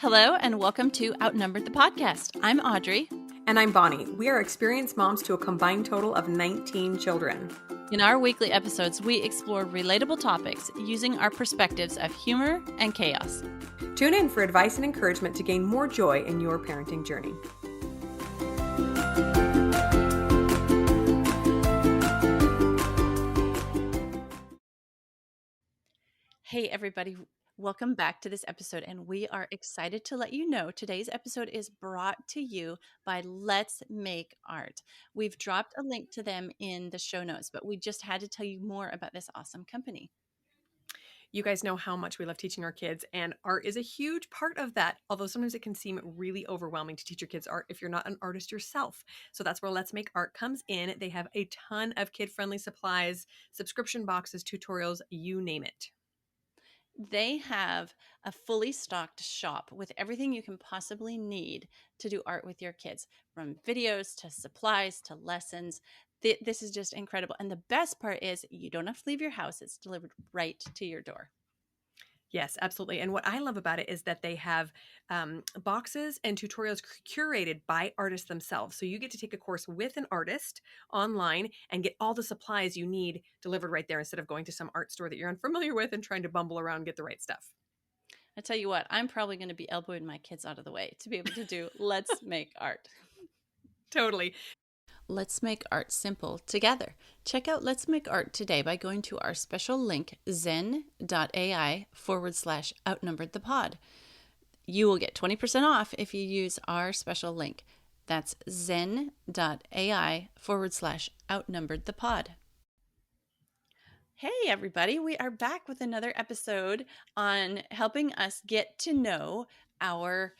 Hello, and welcome to Outnumbered the Podcast. I'm Audrey. And I'm Bonnie. We are experienced moms to a combined total of 19 children. In our weekly episodes, we explore relatable topics using our perspectives of humor and chaos. Tune in for advice and encouragement to gain more joy in your parenting journey. Hey, everybody. Welcome back to this episode, and we are excited to let you know today's episode is brought to you by Let's Make Art. We've dropped a link to them in the show notes, but we just had to tell you more about this awesome company. You guys know how much we love teaching our kids, and art is a huge part of that, although sometimes it can seem really overwhelming to teach your kids art if you're not an artist yourself. So that's where Let's Make Art comes in. They have a ton of kid-friendly supplies, subscription boxes, tutorials, you name it. They have a fully stocked shop with everything you can possibly need to do art with your kids, from videos to supplies to lessons. This is just incredible. And the best part is you don't have to leave your house. It's delivered right to your door. Yes, absolutely. And what I love about it is that they have boxes and tutorials curated by artists themselves. So you get to take a course with an artist online and get all the supplies you need delivered right there instead of going to some art store that you're unfamiliar with and trying to bumble around and get the right stuff. I tell you what, I'm probably going to be elbowing my kids out of the way to be able to do Let's Make Art. Totally. Let's make art simple together. Check out Let's Make Art today by going to our special link, zen.ai/outnumbered the pod. You will get 20% off if you use our special link. That's zen.ai/outnumbered the pod. Hey, everybody. We are back with another episode on helping us get to know ourselves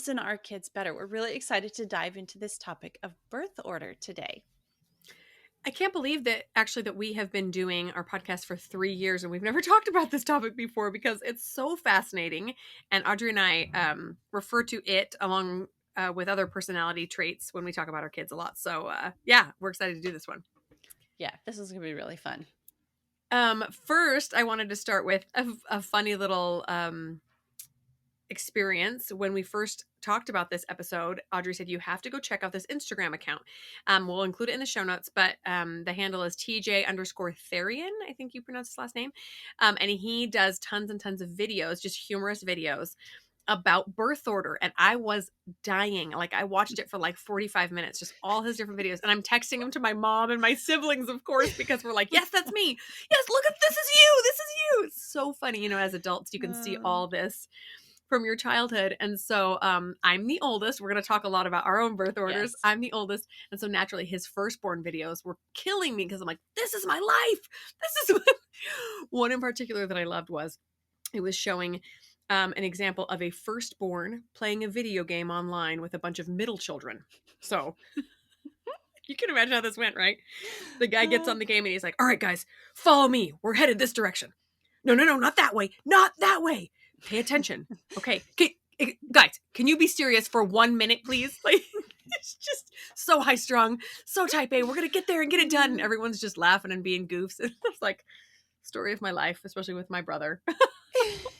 and our kids better. We're really excited to dive into this topic of birth order today. I can't believe that we have been doing our podcast for 3 years and we've never talked about this topic before because it's so fascinating. And Audrey and I refer to it along with other personality traits when we talk about our kids a lot. So yeah, we're excited to do this one. Yeah, this is going to be really fun. First, I wanted to start with a funny little experience. When we first talked about this episode, Audrey said you have to go check out this Instagram account. We'll include it in the show notes, but the handle is TJ_Therian. I think you pronounce his last name. And he does tons and tons of videos, just humorous videos about birth order. And I was dying. Like, I watched it for like 45 minutes, just all his different videos. And I'm texting him to my mom and my siblings, of course, because we're like, yes, that's me. Yes, look at this is you. This is you. It's so funny. You know, as adults, you can see all this from your childhood. And so I'm the oldest. We're going to talk a lot about our own birth orders. Yes. I'm the oldest. And so naturally his firstborn videos were killing me because I'm like, this is my life. This is one in particular that I loved was it was showing an example of a firstborn playing a video game online with a bunch of middle children. So you can imagine how this went, right? The guy gets on the game and he's like, all right, guys, follow me. We're headed this direction. No, not that way. Not that way. Pay attention. Okay. Guys, can you be serious for 1 minute, please? Like, it's just so high strung, so type A. We're going to get there and get it done. And everyone's just laughing and being goofs. And it's like, story of my life, especially with my brother.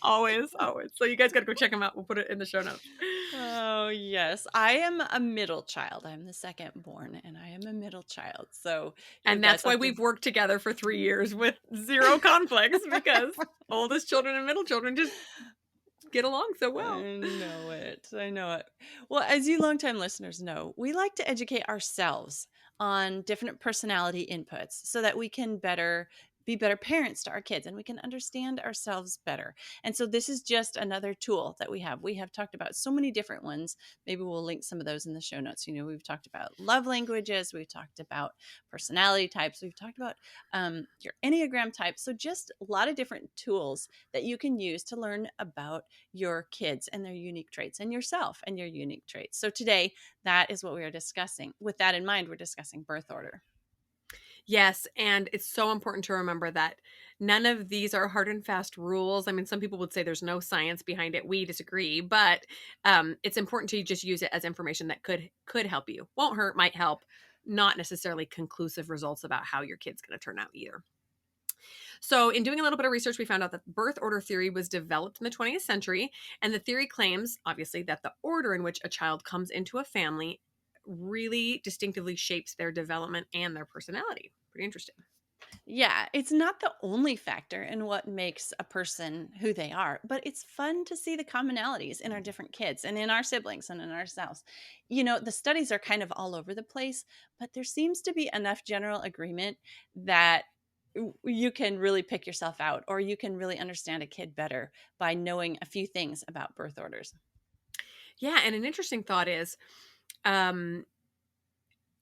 always. So you guys got to go check him out. We'll put it in the show notes. Oh, yes. I am a middle child. I'm the second born and I am a middle child. So, and that's why we've worked together for 3 years with zero conflicts because oldest children and middle children just get along so well. I know it. Well, as you longtime listeners know, we like to educate ourselves on different personality inputs so that we can be better parents to our kids and we can understand ourselves better. And so this is just another tool that we have. We have talked about so many different ones. Maybe we'll link some of those in the show notes. You know, we've talked about love languages. We've talked about personality types. We've talked about your Enneagram type. So just a lot of different tools that you can use to learn about your kids and their unique traits and yourself and your unique traits. So today, that is what we are discussing. With that in mind, we're discussing birth order. Yes, and it's so important to remember that none of these are hard and fast rules. I mean, some people would say there's no science behind it. We disagree, but it's important to just use it as information that could help you. Won't hurt, might help. Not necessarily conclusive results about how your kid's going to turn out either. So, in doing a little bit of research, we found out that birth order theory was developed in the 20th century. And the theory claims, obviously, that the order in which a child comes into a family really distinctively shapes their development and their personality. Pretty interesting. Yeah, it's not the only factor in what makes a person who they are, but it's fun to see the commonalities in our different kids and in our siblings and in ourselves. The studies are kind of all over the place, but there seems to be enough general agreement that you can really pick yourself out, or you can really understand a kid better by knowing a few things about birth orders. Yeah. And an interesting thought is, um,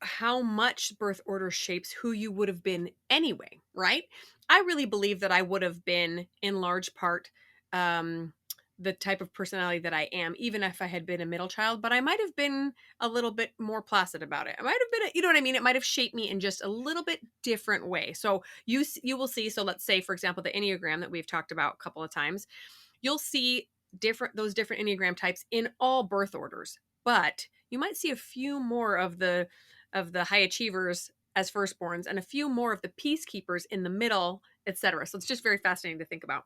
how much birth order shapes who you would have been anyway, right? I really believe that I would have been, in large part, um, the type of personality that I am, even if I had been a middle child, but I might have been a little bit more placid about it. I might have been, you know what I mean? It might have shaped me in just a little bit different way. So you will see. So let's say, for example, the Enneagram that we've talked about a couple of times, you'll see different Enneagram types in all birth orders, but you might see a few more of the high achievers as firstborns and a few more of the peacekeepers in the middle, etc. So it's just very fascinating to think about.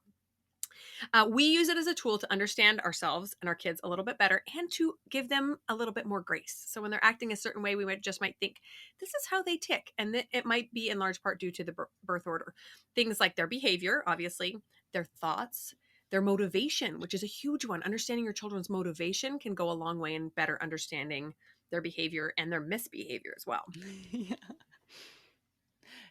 We use it as a tool to understand ourselves and our kids a little bit better and to give them a little bit more grace. So when they're acting a certain way, we might think this is how they tick, and it might be in large part due to the birth order. Things like their behavior, obviously, their thoughts, their motivation, which is a huge one. Understanding your children's motivation can go a long way in better understanding their behavior and their misbehavior as well. Yeah.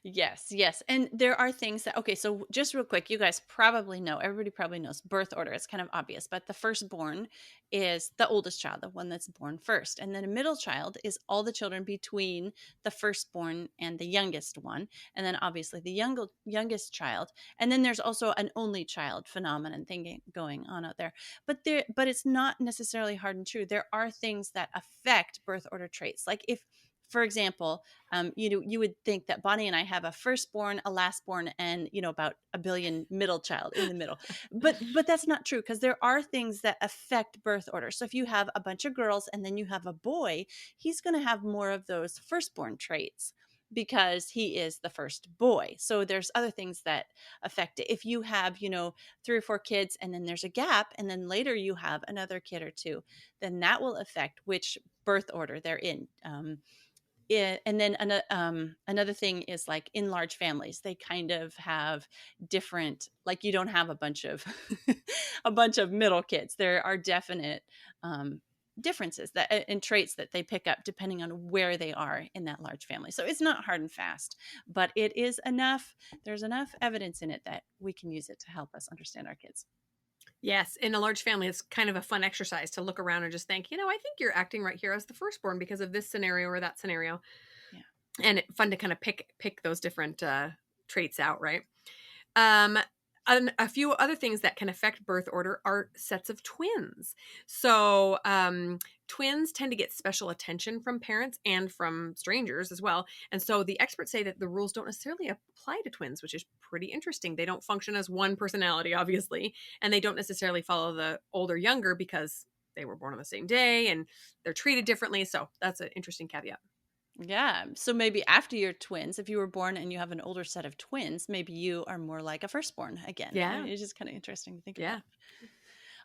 Yes, yes. And there are things that, okay, so just real quick, you guys probably know, everybody probably knows birth order. It's kind of obvious, but the firstborn is the oldest child, the one that's born first. And then a middle child is all the children between the firstborn and the youngest one. And then obviously the youngest child. And then there's also an only child phenomenon thing going on out there. But it's not necessarily hard and true. There are things that affect birth order traits. Like if, for example, you would think that Bonnie and I have a firstborn, a lastborn, and about a billion middle child in the middle. But that's not true, because there are things that affect birth order. So if you have a bunch of girls and then you have a boy, he's going to have more of those firstborn traits because he is the first boy. So there's other things that affect it. If you have, 3 or 4 kids and then there's a gap and then later you have another kid or two, then that will affect which birth order they're in. Yeah, and then another thing is, like, in large families, they kind of have different, like, you don't have a bunch of a bunch of middle kids. There are definite um, differences that and traits that they pick up depending on where they are in that large family. So it's not hard and fast, but it is enough. There's enough evidence in it that we can use it to help us understand our kids. Yes, in a large family, it's kind of a fun exercise to look around and just think, I think you're acting right here as the firstborn because of this scenario or that scenario, Yeah. and fun to kind of pick those different traits out, right? Um, a few other things that can affect birth order are sets of twins. So, twins tend to get special attention from parents and from strangers as well. And so, the experts say that the rules don't necessarily apply to twins, which is pretty interesting. They don't function as one personality, obviously, and they don't necessarily follow the older younger because they were born on the same day and they're treated differently. So, that's an interesting caveat. Yeah. So maybe after your twins, if you were born and you have an older set of twins, maybe you are more like a firstborn again. Yeah. It's just kind of interesting to think about. Yeah.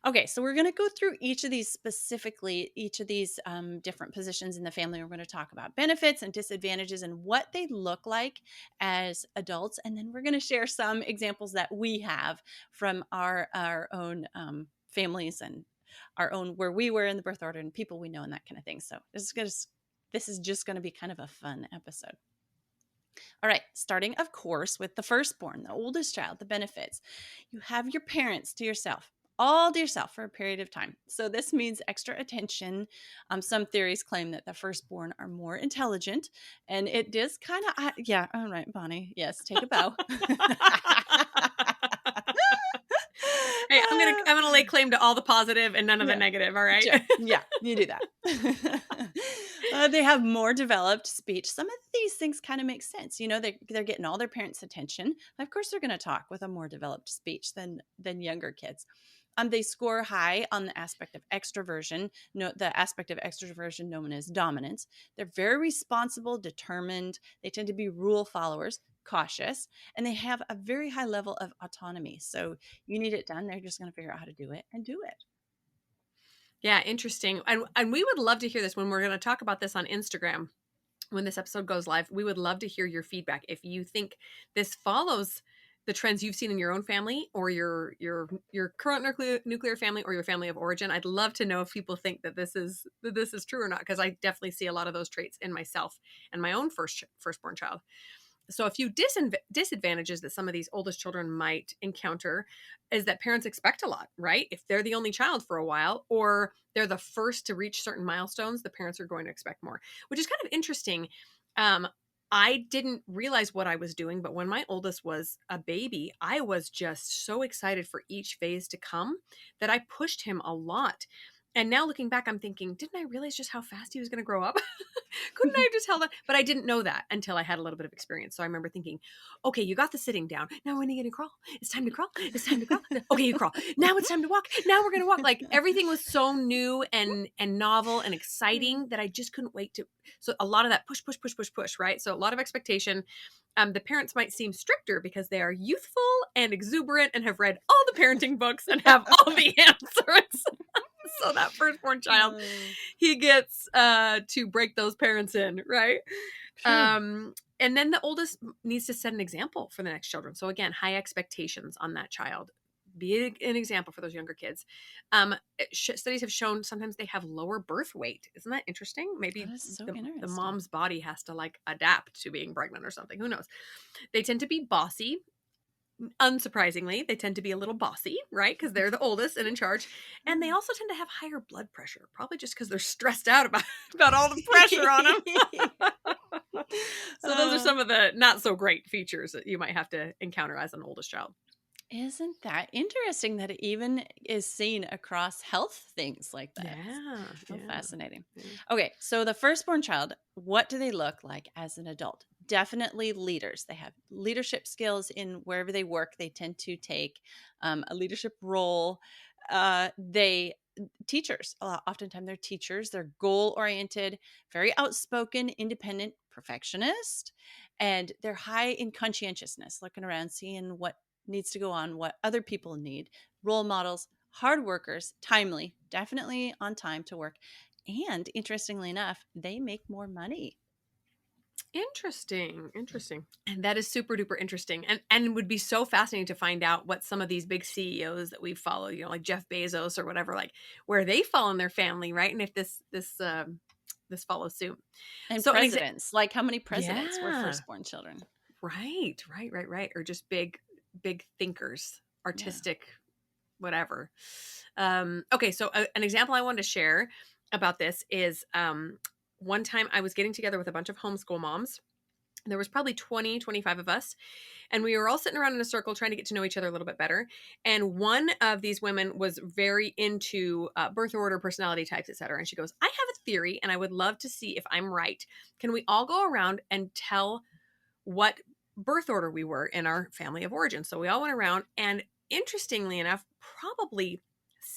Okay. So we're going to go through each of these specifically, each of these different positions in the family. We're going to talk about benefits and disadvantages and what they look like as adults. And then we're going to share some examples that we have from our own families and our own, where we were in the birth order and people we know and that kind of thing. So this is just going to be kind of a fun episode. All right, starting, of course, with the firstborn, the oldest child, the benefits. You have your parents to yourself, all to yourself for a period of time. So this means extra attention. Some theories claim that the firstborn are more intelligent, and it does kind of, yeah, all right, Bonnie, yes, take a bow. Hey, I'm gonna lay claim to all the positive and none of the Yeah. negative. All right. Sure. Yeah, you do that. They have more developed speech. Some of these things kind of make sense. They're getting all their parents' attention. Of course, they're going to talk with a more developed speech than younger kids. They score high on the aspect of extroversion, the aspect of extroversion known as dominance. They're very responsible, determined. They tend to be rule followers, cautious, and they have a very high level of autonomy. So you need it done, they're just going to figure out how to do it and do it. Yeah, interesting. And we would love to hear this when we're going to talk about this on Instagram. When this episode goes live, we would love to hear your feedback. If you think this follows the trends you've seen in your own family, or your current nuclear family, or your family of origin, I'd love to know if people think that this is true or not, because I definitely see a lot of those traits in myself and my own firstborn child. So a few disadvantages that some of these oldest children might encounter is that parents expect a lot, right? If they're the only child for a while, or they're the first to reach certain milestones, the parents are going to expect more, which is kind of interesting. Um, I didn't realize what I was doing, but when my oldest was a baby, I was just so excited for each phase to come that I pushed him a lot. And now looking back, I'm thinking, didn't I realize just how fast he was going to grow up? Couldn't I have just held on? But I didn't know that until I had a little bit of experience. So I remember thinking, okay, you got the sitting down. Now when are you going to crawl? It's time to crawl. It's time to crawl. Okay, you crawl. Now it's time to walk. Now we're going to walk. Like everything was so new and novel and exciting that I just couldn't wait to. So a lot of that push, push, push, push, push, right? So a lot of expectation. The parents might seem stricter because they are youthful and exuberant and have read all the parenting books and have all the answers. So that firstborn child, he gets to break those parents in, right? True. And then the oldest needs to set an example for the next children. So again, high expectations on that child. Be an example for those younger kids. Studies have shown sometimes they have lower birth weight. Isn't that interesting? Maybe That is so the interesting. mom's body has to like adapt to being pregnant or something. Who knows? They tend to be bossy. Unsurprisingly, they tend to be a little bossy, right? Because they're the oldest and in charge. And they also tend to have higher blood pressure, probably just because they're stressed out about, about all the pressure on them. So those are Uh, some of the not so great features that you might have to encounter as an oldest child. isn't that interesting that it even is seen across health things like that? Yeah, So yeah, fascinating. yeah. Okay, so the firstborn child, what do they look like as an adult? Definitely leaders. They have leadership skills in wherever they work. They tend to take a leadership role. They teachers. Oftentimes they're teachers. They're goal oriented, very outspoken, independent, perfectionist, and they're high in conscientiousness, looking around, seeing what needs to go on, what other people need. Role models, hard workers, timely, definitely on time to work. And interestingly enough, they make more money. Interesting, interesting. And that is super duper interesting. And it would be so fascinating to find out what some of these big CEOs that we follow, you know, like Jeff Bezos or whatever, like where they fall in their family, right? And if this follows suit. And So presidents, like how many presidents were yeah. firstborn children? Right. Or just big thinkers, Yeah. artistic, whatever. Okay, so an example I wanted to share about this is one time I was getting together with a bunch of homeschool moms. There was probably 20, 25 of us. And we were all sitting around in a circle trying to get to know each other a little bit better. And one of these women was very into birth order, personality types, etc. And she goes, I have a theory and I would love to see if I'm right. Can we all go around and tell what birth order we were in our family of origin? So we all went around, and interestingly enough, probably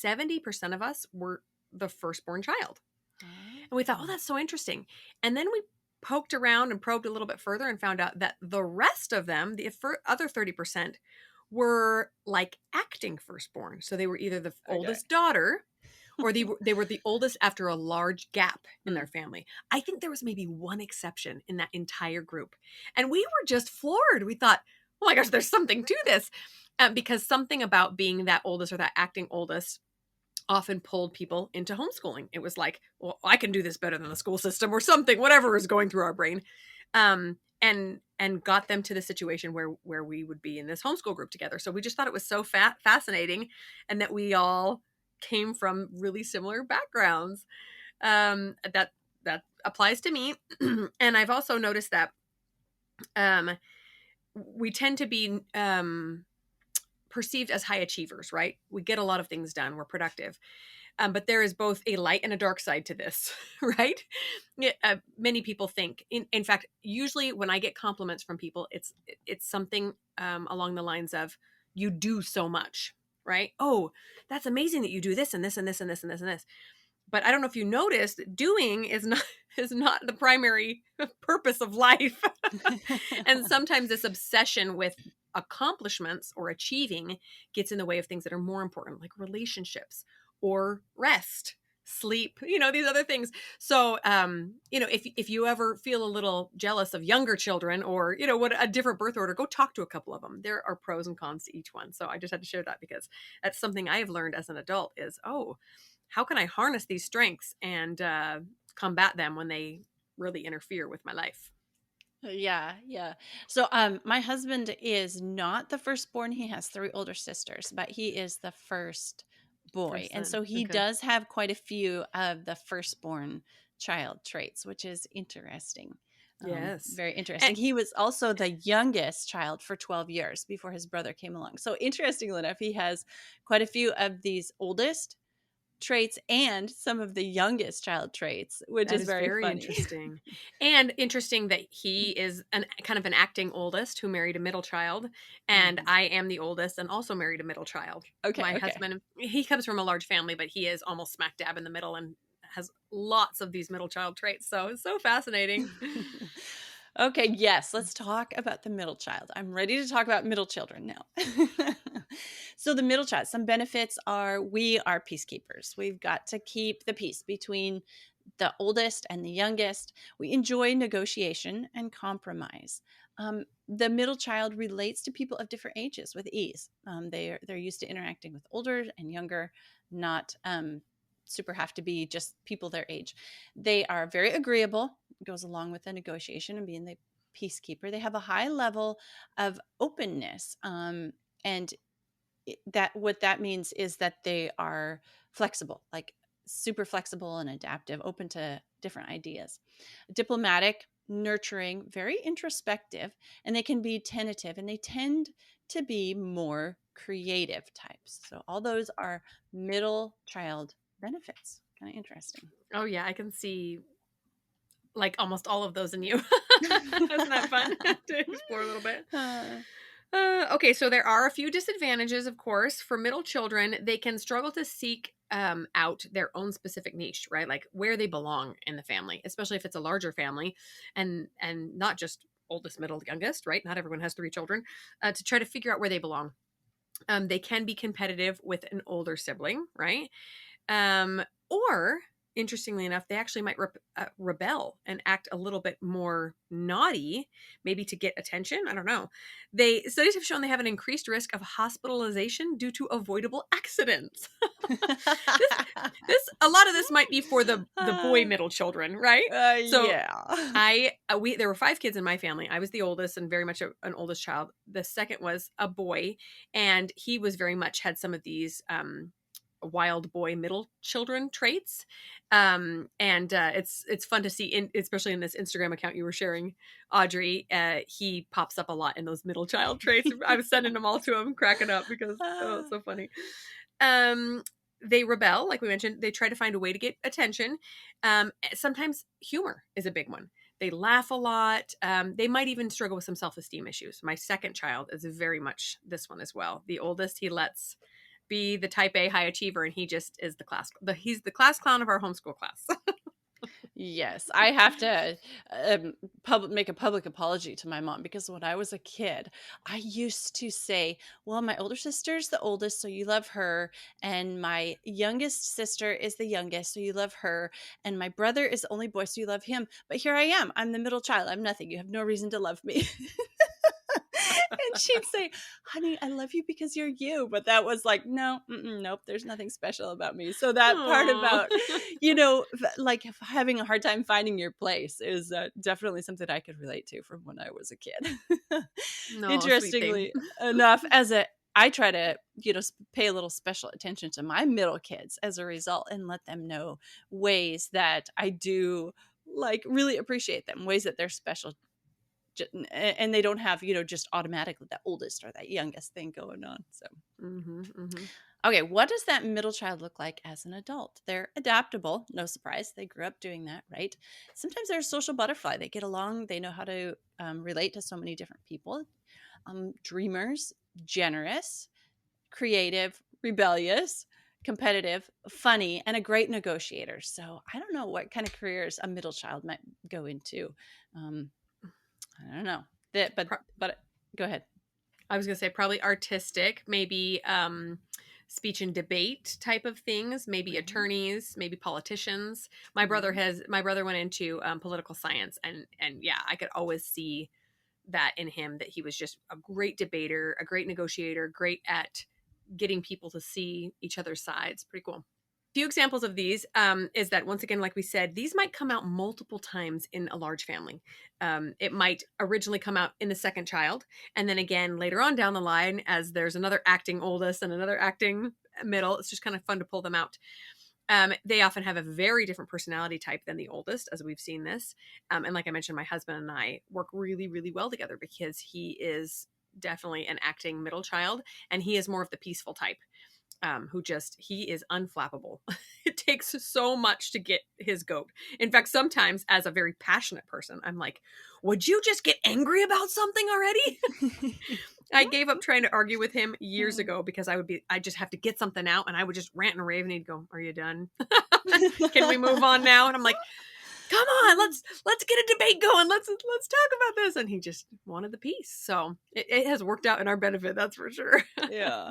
70% of us were the firstborn child. And we thought, oh, Oh. that's so interesting. And then we poked around and probed a little bit further and found out that the rest of them, the other 30%, were like acting firstborn. So they were either the Okay. oldest daughter, or they were the oldest after a large gap in Mm. their family. I think there was maybe one exception in that entire group. And we were just floored. We thought, oh my gosh, there's something to this. Because something about being that oldest or that acting oldest often pulled people into homeschooling. It was like, well, I can do this better than the school system or something, whatever is going through our brain. And got them to the situation where we would be in this homeschool group together. So we just thought it was so fascinating, and that we all came from really similar backgrounds. That applies to me. And I've also noticed that um, we tend to be perceived as high achievers, right? We get a lot of things done. We're productive. But there is both a light and a dark side to this, right? Many people think, in fact, usually when I get compliments from people, it's something along the lines of, "You do so much," right? Oh, that's amazing that you do this and this and this and this and this and this. But I don't know if you noticed, doing is not is not the primary purpose of life. And sometimes this obsession with accomplishments or achieving gets in the way of things that are more important, like relationships or rest, sleep, these other things. So, if you ever feel a little jealous of younger children, or what, a different birth order, go talk to a couple of them. There are pros and cons to each one. So I just had to share that, because that's something I have learned as an adult is, oh, how can I harness these strengths and combat them when they really interfere with my life? Yeah, yeah. So, my husband is not the firstborn. He has 3 older sisters, but he is the first boy. First And son. so he Okay. does have quite a few of the firstborn child traits, which is interesting. Yes. Very And interesting. He was also the youngest child for 12 years before his brother came along. So, interestingly enough, he has quite a few of these oldest traits and some of the youngest child traits, which that is is very very funny. interesting. And interesting that he is an kind of an acting oldest who married a middle child, and Mhm. I am the oldest and also married a middle child. Okay, My okay. husband, he comes from a large family, but he is almost smack dab in the middle and has lots of these middle child traits. So it's so fascinating. Okay, yes, let's talk about the middle child. I'm ready to talk about middle children now. So, the middle child, some benefits are we are peacekeepers. We've got to keep the peace between the oldest and the youngest. We enjoy negotiation and compromise. The middle child relates to people of different ages with ease. They're used to interacting with older and younger, not super have to be just people their age. They are very agreeable, goes along with the negotiation and being the peacekeeper. They have a high level of openness, and that what that means is that they are flexible, like super flexible and adaptive, open to different ideas, diplomatic, nurturing, very introspective, and they can be tentative, and they tend to be more creative types. So all those are middle child benefits. Kind of interesting. Oh yeah, I can see like almost all of those in you. Isn't that fun to explore a little bit? Uh, Okay, so there are a few disadvantages, of course. For middle children, they can struggle to seek out their own specific niche, right? Like where they belong in the family, especially if it's a larger family, and not just oldest, middle, youngest, right? Not everyone has 3 children. To try to figure out where they belong. They can be competitive with an older sibling, right? Or interestingly enough, they actually might rebel and act a little bit more naughty, maybe to get attention. I don't know. Studies have shown they have an increased risk of hospitalization due to avoidable accidents. this this a lot of this might be for the boy uh, middle children, right? So yeah. I we there were 5 kids in my family. I was the oldest and very much an oldest child. The second was a boy, and he was very much had some of these wild boy middle children traits. And it's fun to see, especially in this Instagram account you were sharing, Audrey. He pops up a lot in those middle child traits. I was sending them all to him, cracking up because oh, it's so funny. Um, they rebel, like we mentioned. They try to find a way to get attention. Sometimes humor is a big one. They laugh a lot. They might even struggle with some self-esteem issues. My second child is very much this one as well. The oldest, he lets be the type A high achiever, and he just is he's the class clown of our homeschool class. Yes, I have to make a public apology to my mom because when I was a kid, I used to say, "Well, my older sister's the oldest, so you love her, and my youngest sister is the youngest, so you love her, and my brother is the only boy, so you love him. But here I am. I'm the middle child. I'm nothing. You have no reason to love me." And she'd say, "Honey, I love you because you're you." But that was like, no, nope, there's nothing special about me. So that part Aw. about, like having a hard time finding your place is definitely something I could relate to from when I was a kid. No, sweet thing. Interestingly enough, I try to, pay a little special attention to my middle kids as a result and let them know ways that I do like really appreciate them, ways that they're special and they don't have just automatically that oldest or that youngest thing going on. So Hmm, hmm. okay, what does that middle child look like as an adult? They're adaptable, no surprise, they grew up doing that, right? Sometimes they're a social butterfly. They get along, they know how to relate to so many different people. Dreamers, generous, creative, rebellious, competitive, funny, and a great negotiator. So I don't know what kind of careers a middle child might go into. Um, I don't know that, but go ahead. I was going to say probably artistic, maybe speech and debate type of things, maybe Right. attorneys, maybe politicians. Mhm. My brother went into political science, and yeah, I could always see that in him, that he was just a great debater, a great negotiator, great at getting people to see each other's sides. Pretty cool. Few examples of these is that, once again, like we said, these might come out multiple times in a large family. It might originally come out in the second child, and then again later on down the line, as there's another acting oldest and another acting middle. It's just kind of fun to pull them out. They often have a very different personality type than the oldest, as we've seen this. And like I mentioned, my husband and I work really, really well together because he is definitely an acting middle child, and he is more of the peaceful type, who just, he is unflappable. It takes so much to get his goat. In fact, sometimes as a very passionate person, I'm like, would you just get angry about something already? I gave up trying to argue with him years ago because I just have to get something out, and I would just rant and rave, and he'd go, are you done? Can we move on now? And I'm like, come on, let's get a debate going. Let's talk about this. And he just wanted the peace. So it has worked out in our benefit, that's for sure. Yeah.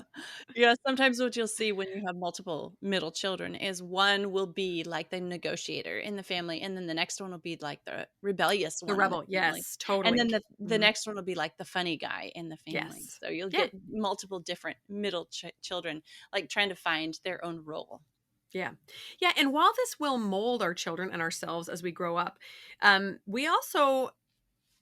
Yeah, sometimes what you'll see when you have multiple middle children is one will be like the negotiator in the family, and then the next one will be like the rebellious The one in the rebel, family. yes, And then totally. the Mhm. next one will be like the funny guy in the family. Yes. So you'll Yeah. get multiple different middle children like trying to find their own role. Yeah. Yeah. And while this will mold our children and ourselves as we grow up, we also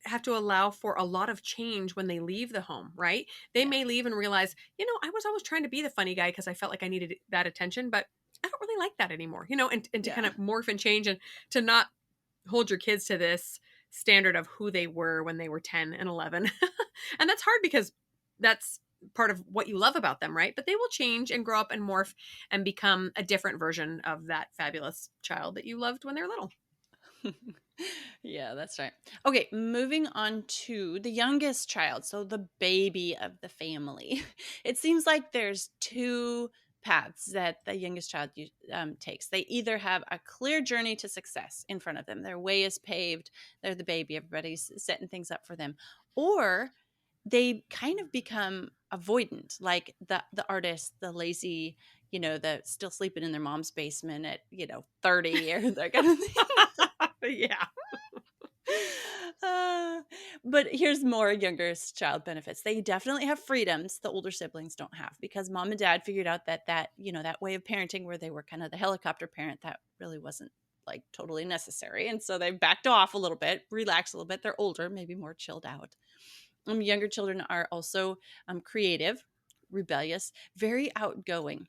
have to allow for a lot of change when they leave the home, right? They Yeah. may leave and realize, I was always trying to be the funny guy because I felt like I needed that attention, but I don't really like that anymore, and to kind Yeah. of morph and change, and to not hold your kids to this standard of who they were when they were 10 and 11. And that's hard because that's part of what you love about them, right? But they will change and grow up and morph and become a different version of that fabulous child that you loved when they were little. Yeah, that's right. Okay, moving on to the youngest child, so the baby of the family. It seems like there's two paths that the youngest child takes. They either have a clear journey to success in front of them, their way is paved, they're the baby, everybody's setting things up for them, or they kind of become avoidant, like the artist, the lazy, the still sleeping in their mom's basement at 30 or that kind of thing. Yeah. Uh, but here's more younger child benefits. They definitely have freedoms the older siblings don't have because mom and dad figured out that way of parenting where they were kind of the helicopter parent that really wasn't like totally necessary. And so they backed off a little bit, relaxed a little bit. They're older, maybe more chilled out. Younger children are also creative, rebellious, very outgoing.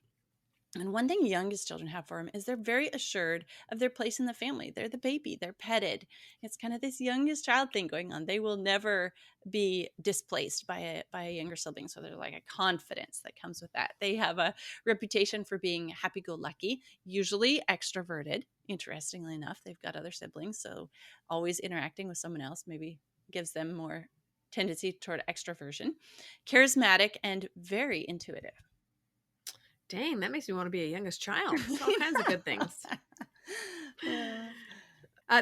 And one thing youngest children have for them is they're very assured of their place in the family. They're the baby, they're petted. It's kind of this youngest child thing going on. They will never be displaced by a younger sibling. So there's like a confidence that comes with that. They have a reputation for being happy go lucky, usually extroverted. Interestingly enough, they've got other siblings. So always interacting with someone else maybe gives them more tendency toward extroversion, charismatic, and very intuitive. Dang, that makes me want to be a youngest child. That's all kinds of good things. Yeah.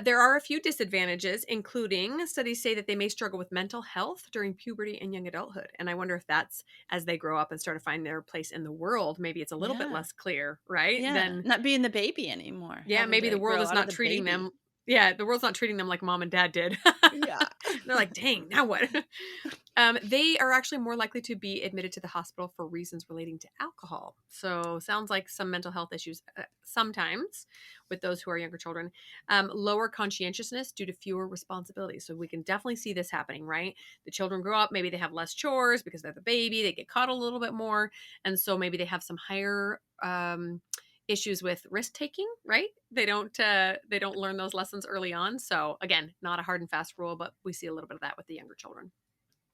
There are a few disadvantages, including studies say that they may struggle with mental health during puberty and young adulthood. And I wonder if that's as they grow up and start to find their place in the world, maybe it's a little bit Yeah. less clear, right? Yeah, Then, not being the baby anymore, yeah, having maybe the to world grow is out of not the treating baby. them. Yeah, the world's not treating them like mom and dad did. Yeah. They're like, dang, now what? They are actually more likely to be admitted to the hospital for reasons relating to alcohol. So, sounds like some mental health issues sometimes with those who are younger children. Lower conscientiousness due to fewer responsibilities. So, we can definitely see this happening, right? The children grow up, maybe they have less chores because they're the baby, they get caught a little bit more. And so, maybe they have some higher issues with risk taking, right? They don't learn those lessons early on. So again, not a hard and fast rule, but we see a little bit of that with the younger children.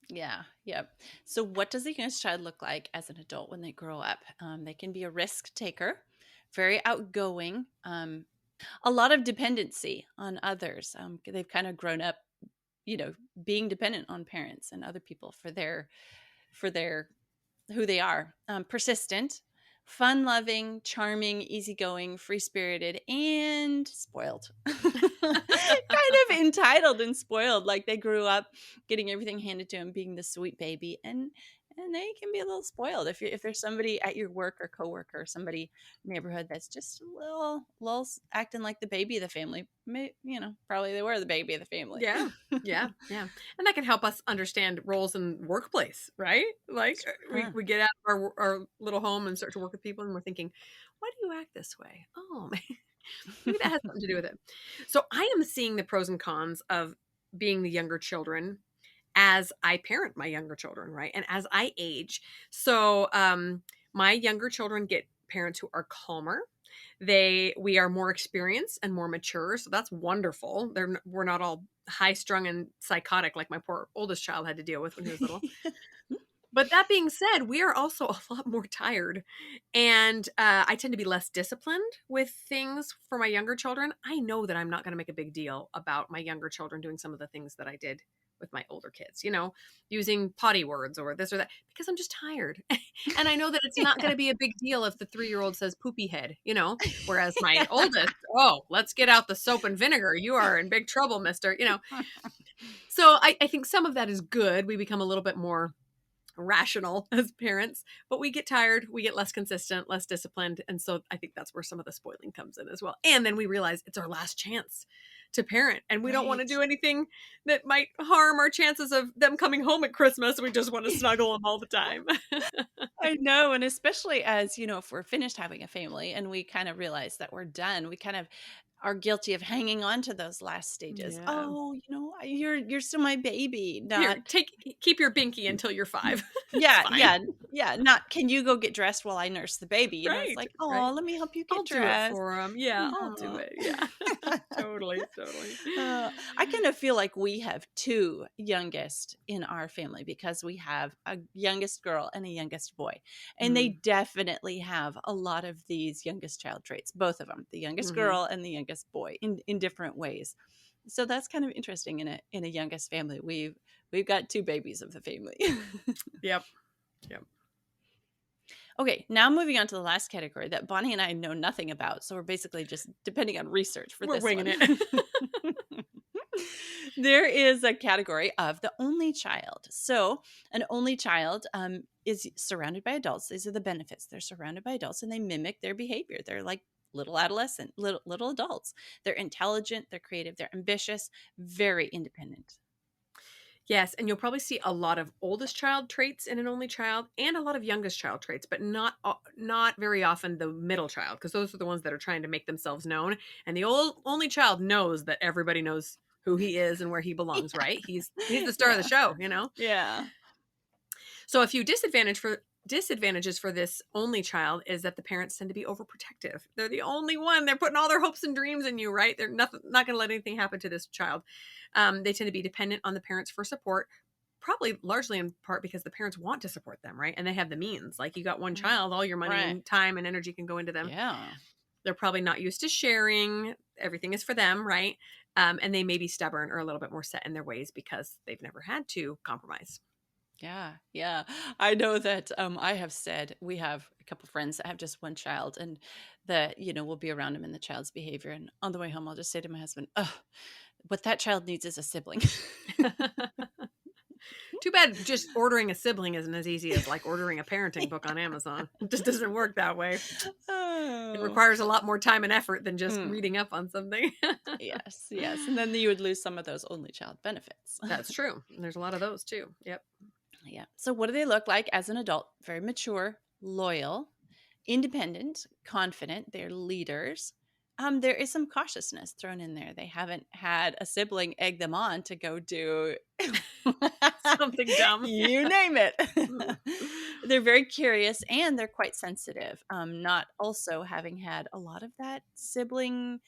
Yeah, yep. So, what does the youngest child look like as an adult when they grow up? They can be a risk taker, very outgoing, a lot of dependency on others. They've kind of grown up, you know, being dependent on parents and other people for their who they are. Persistent, fun loving, charming, easygoing, free spirited, and spoiled. Kind of entitled and spoiled. Like they grew up getting everything handed to them, being the sweet baby. And they can be a little spoiled if there's somebody at your work or coworker, or somebody neighborhood that's just a little acting like the baby of the family. Probably they were the baby of the family. Yeah. Yeah. Yeah. And that can help us understand roles in workplace, right? Like Sure. we get out of our little home and start to work with people and we're thinking, why do you act this way? Oh, maybe that has something to do with it. So I am seeing the pros and cons of being the younger children as I parent my younger children, right? And as I age. So my younger children get parents who are calmer. We are more experienced and more mature, so that's wonderful. We're not all high strung and psychotic like my poor oldest child had to deal with when he was little. But that being said, we are also a lot more tired. And I tend to be less disciplined with things for my younger children. I know that I'm not going to make a big deal about my younger children doing some of the things that I did with my older kids, using potty words or this or that, because I'm just tired. And I know that it's not going Yeah. to be a big deal if the 3-year-old says poopy head. Whereas my oldest, oh, let's get out the soap and vinegar. You are in big trouble, mister. So I think some of that is good. We become a little bit more rational as parents, but we get tired, we get less consistent, less disciplined. And so I think that's where some of the spoiling comes in as well. And then we realize it's our last chance to parent and we don't want to Right. do anything that might harm our chances of them coming home at Christmas. We just want to snuggle them all the time. I know, and especially as, if we're finished having a family and we kind of realize that we're done, we kind of are guilty of hanging on to those last stages. Yeah. Oh, you're still my baby, not Here, keep your binky until you're 5. It's yeah, fine. yeah, yeah, not can you go get dressed while I nurse the baby? It's Right. like, Right. oh, let me help you I'll get do it dressed. for them. Yeah, I'll do No. it. Yeah. Totally. Totally. I kind of feel like we have two youngest in our family because we have a youngest girl and a youngest boy. And they Mm. definitely have a lot of these youngest child traits, both of them, the youngest Hmm. girl and the youngest boy in different ways. So that's kind of interesting in a youngest family. We've got two babies of the family. Yep. Yep. Okay, now moving on to the last category that Bonnie and I know nothing about. So we're basically just depending on research for We're this winging one. it. There is a category of the only child. So an only child is surrounded by adults. These are the benefits. They're surrounded by adults and they mimic their behavior. They're like little adolescent, little adults. They're intelligent, they're creative, they're ambitious, very independent. Yes, and you'll probably see a lot of oldest child traits in an only child and a lot of youngest child traits, but not very often the middle child because those are the ones that are trying to make themselves known. And the only child knows that everybody knows who he is and where he belongs, right? He's the star of the Yeah. show. Yeah. So a few disadvantages for this only child is that the parents tend to be overprotective. They're the only one. They're putting all their hopes and dreams in you, right? They're not going to let anything happen to this child. They tend to be dependent on the parents for support, probably largely in part because the parents want to support them, right? And they have the means. Like you got one Mm, child, all your money right. and time and energy can go into them. Yeah. They're probably not used to sharing. Everything is for them, right? And they may be stubborn or a little bit more set in their ways because they've never had to compromise. Yeah, yeah. I know that I have said we have a couple friends that have just one child and that, we'll be around him and the child's behavior. And on the way home, I'll just say to my husband, oh, what that child needs is a sibling. Too bad just ordering a sibling isn't as easy as like ordering a parenting book on Amazon. It just doesn't work that way. It Oh. requires a lot more time and effort than just Mm, reading up on something. yes, yes. And then you would lose some of those only child benefits. That's true. There's a lot of those too. Yep. Yeah. So, what do they look like as an adult? Very mature, loyal, independent, confident. They're leaders. There is some cautiousness thrown in there. They haven't had a sibling egg them on to go do Something dumb. you name it. Yeah. They're very curious and they're quite sensitive. Not also having had a lot of that sibling,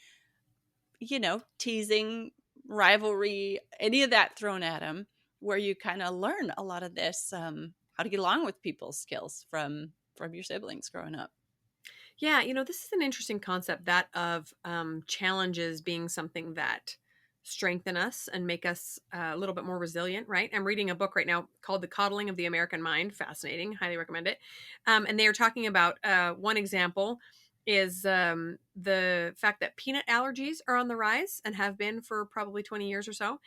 teasing, rivalry, any of that thrown at them, where you kind of learn a lot of this, how to get along with people's skills from your siblings growing up. Yeah, this is an interesting concept that of challenges being something that strengthen us and make us a little bit more resilient, right? I'm reading a book right now called The Coddling of the American Mind. Fascinating. Highly recommend it. And they are talking about one example is the fact that peanut allergies are on the rise and have been for probably 20 years or so.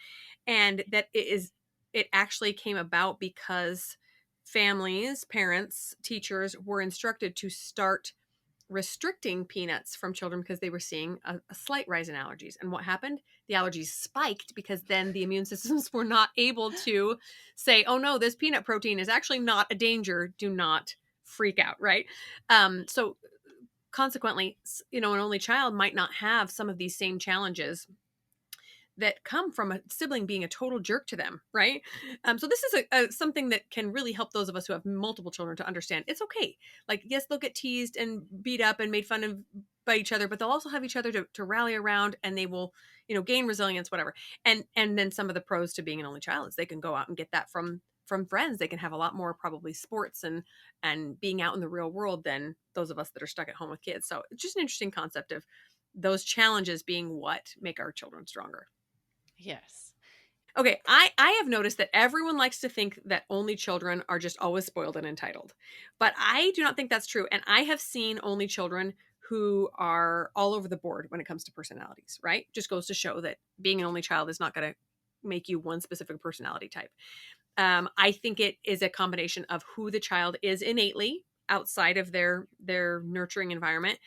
And that it actually came about because families, parents, teachers were instructed to start restricting peanuts from children because they were seeing a slight rise in allergies. And what happened? The allergies spiked because then the immune systems were not able to say, oh no, this peanut protein is actually not a danger. Do not freak out, right? So consequently, an only child might not have some of these same challenges that come from a sibling being a total jerk to them, right? So this is something that can really help those of us who have multiple children to understand it's okay. Like, yes, they'll get teased and beat up and made fun of by each other, but they'll also have each other to rally around, and they will, gain resilience, whatever. And then some of the pros to being an only child is they can go out and get that from friends. They can have a lot more probably sports and being out in the real world than those of us that are stuck at home with kids. So it's just an interesting concept of those challenges being what make our children stronger. Yes. Okay, I have noticed that everyone likes to think that only children are just always spoiled and entitled. But I do not think that's true. And I have seen only children who are all over the board when it comes to personalities, right? Just goes to show that being an only child is not going to make you one specific personality type. I think it is a combination of who the child is innately outside of their nurturing environment,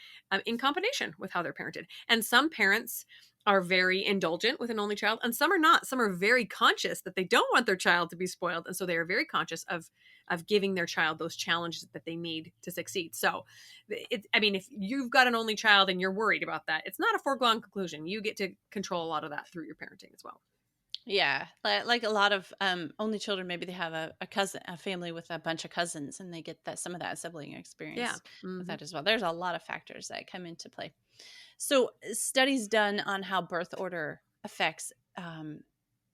in combination with how they're parented. And some parents are very indulgent with an only child, and some are not. Some are very conscious that they don't want their child to be spoiled, and so they are very conscious of giving their child those challenges that they need to succeed. So, if you've got an only child and you're worried about that, it's not a foregone conclusion. You get to control a lot of that through your parenting as well. Yeah, like a lot of only children, maybe they have a cousin, a family with a bunch of cousins, and they get that some of that sibling Yeah. experience with Hmm. that as well. There's a lot of factors that come into play. So, studies done on how birth order affects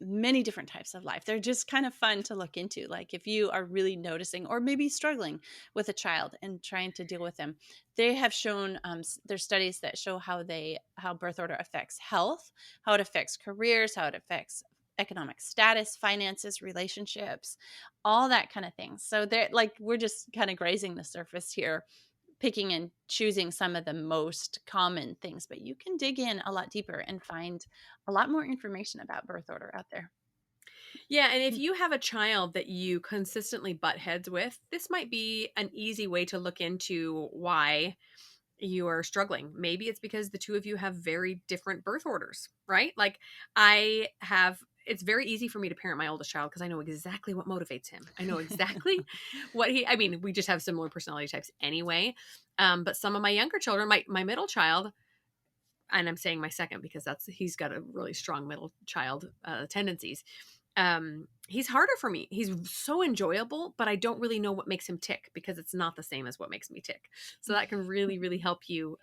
many different types of life. They're just kind of fun to look into. Like if you are really noticing or maybe struggling with a child and trying to deal with them, they have shown there's studies that show how birth order affects health, how it affects careers, how it affects economic status, finances, relationships, all that kind of thing. So they're like we're just kind of grazing the surface here, picking and choosing some of the most common things, but you can dig in a lot deeper and find a lot more information about birth order out there. Yeah, and if you have a child that you consistently butt heads with, this might be an easy way to look into why you are struggling. Maybe it's because the two of you have very different birth orders, right? Like it's very easy for me to parent my oldest child because I know exactly what motivates him. I know exactly we just have similar personality types anyway. But some of my younger children, my middle child, and I'm saying my second because he's got a really strong middle child tendencies. He's harder for me. He's so enjoyable, but I don't really know what makes him tick because it's not the same as what makes me tick. So that can really, really help you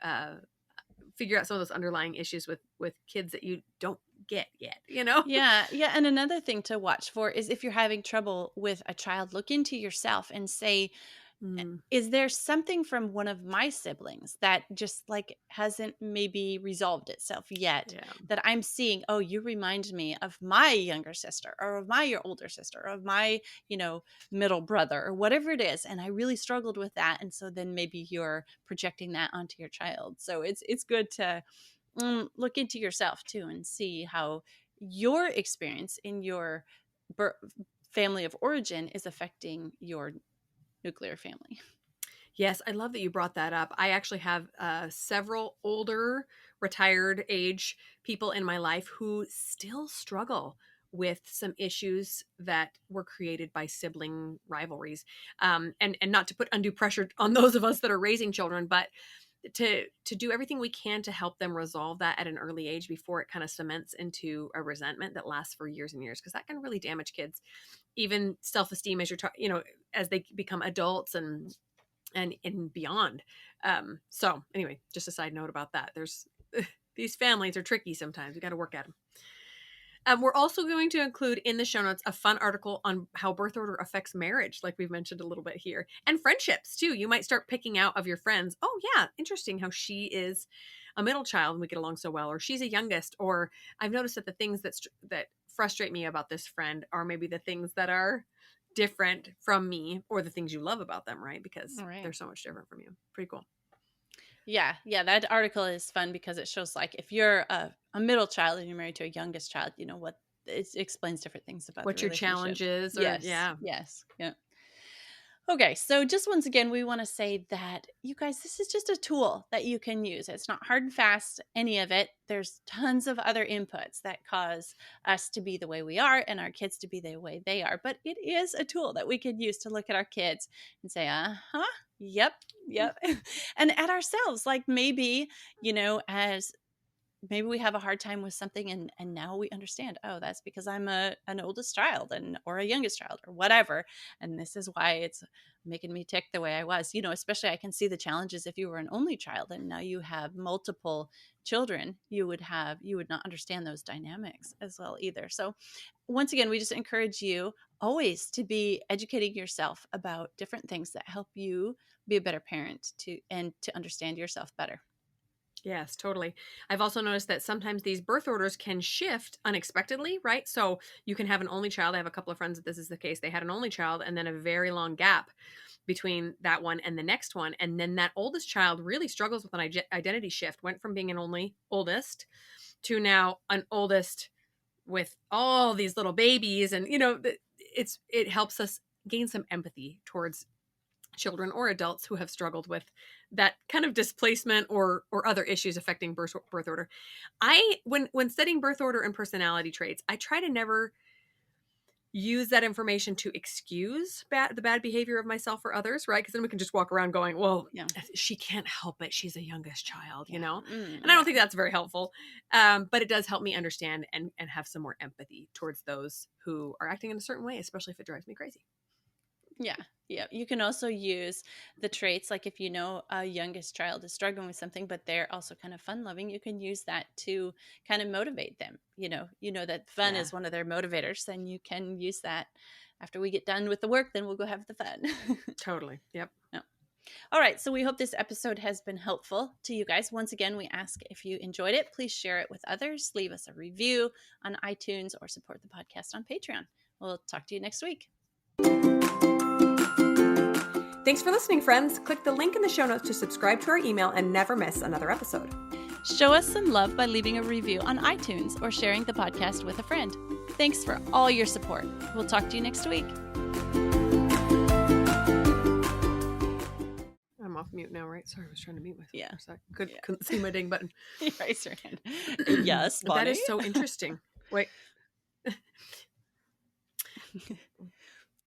figure out some of those underlying issues with kids that you don't get yet. Yeah, yeah. And another thing to watch for is if you're having trouble with a child, look into yourself and say, Mm, is there something from one of my siblings that just like hasn't maybe resolved itself yet yeah. that I'm seeing? Oh, you remind me of my younger sister or of my your older sister or of my, middle brother or whatever it is. And I really struggled with that. And so then maybe you're projecting that onto your child. So it's good to look into yourself too and see how your experience in your bir- family of origin is affecting your nuclear family. Yes, I love that you brought that up. I actually have several older, retired age people in my life who still struggle with some issues that were created by sibling rivalries. And not to put undue pressure on those of us that are raising children, but to do everything we can to help them resolve that at an early age before it kind of cements into a resentment that lasts for years and years, because that can really damage kids, even self-esteem as as they become adults and beyond. So anyway, just a side note about that. There's these families are tricky sometimes. We got to work at them. We're also going to include in the show notes a fun article on how birth order affects marriage, like we've mentioned a little bit here, and friendships too. You might start picking out of your friends, oh yeah, interesting how she is a middle child and we get along so well, or she's a youngest, or I've noticed that the things that frustrate me about this friend are maybe the things that are different from me, or the things you love about them, right? Because All right. they're so much different from you. Pretty cool. Yeah, yeah, that article is fun because it shows like if you're a middle child and you're married to a youngest child, you know what it explains different things about the What your relationship. challenge is, or Yes, yeah. yes, yeah. Okay, so just once again, we want to say that you guys, this is just a tool that you can use. It's not hard and fast, any of it. There's tons of other inputs that cause us to be the way we are and our kids to be the way they are. But it is a tool that we can use to look at our kids and say, yep, yep. And at ourselves, like maybe, as maybe we have a hard time with something and now we understand, oh, that's because I'm an oldest child and or a youngest child or whatever, and this is why it's making me tick the way I was, especially I can see the challenges if you were an only child and now you have multiple children. You would not understand those dynamics as well either. So once again, we just encourage you always to be educating yourself about different things that help you be a better parent to understand yourself better. Yes, totally. I've also noticed that sometimes these birth orders can shift unexpectedly, right? So you can have an only child. I have a couple of friends that this is the case. They had an only child and then a very long gap between that one and the next one. And then that oldest child really struggles with an identity shift, went from being an only oldest to now an oldest with all these little babies. And, it helps us gain some empathy towards children or adults who have struggled with that kind of displacement or other issues affecting birth order. When studying birth order and personality traits, I try to never use that information to excuse the bad behavior of myself or others, right? Because then we can just walk around going, well, Yeah. she can't help it, she's a youngest child, Yeah. and I don't Yeah. think that's very helpful. But it does help me understand and have some more empathy towards those who are acting in a certain way, especially if it drives me crazy. Yeah. Yeah. You can also use the traits, like if you know a youngest child is struggling with something, but they're also kind of fun loving, you can use that to kind of motivate them. You know that fun Yeah, is one of their motivators, then you can use that after we get done with the work, then we'll go have the fun. totally. Yep. Yeah. All right. So we hope this episode has been helpful to you guys. Once again, we ask if you enjoyed it, please share it with others, leave us a review on iTunes, or support the podcast on Patreon. We'll talk to you next week. Thanks for listening, friends. Click the link in the show notes to subscribe to our email and never miss another episode. Show us some love by leaving a review on iTunes or sharing the podcast with a friend. Thanks for all your support. We'll talk to you next week. I'm off mute now, right? Sorry, I was trying to mute myself Yeah. for a sec. Couldn't see my dang button. You raise your hand. Yes, Bonnie. That is so interesting. Wait.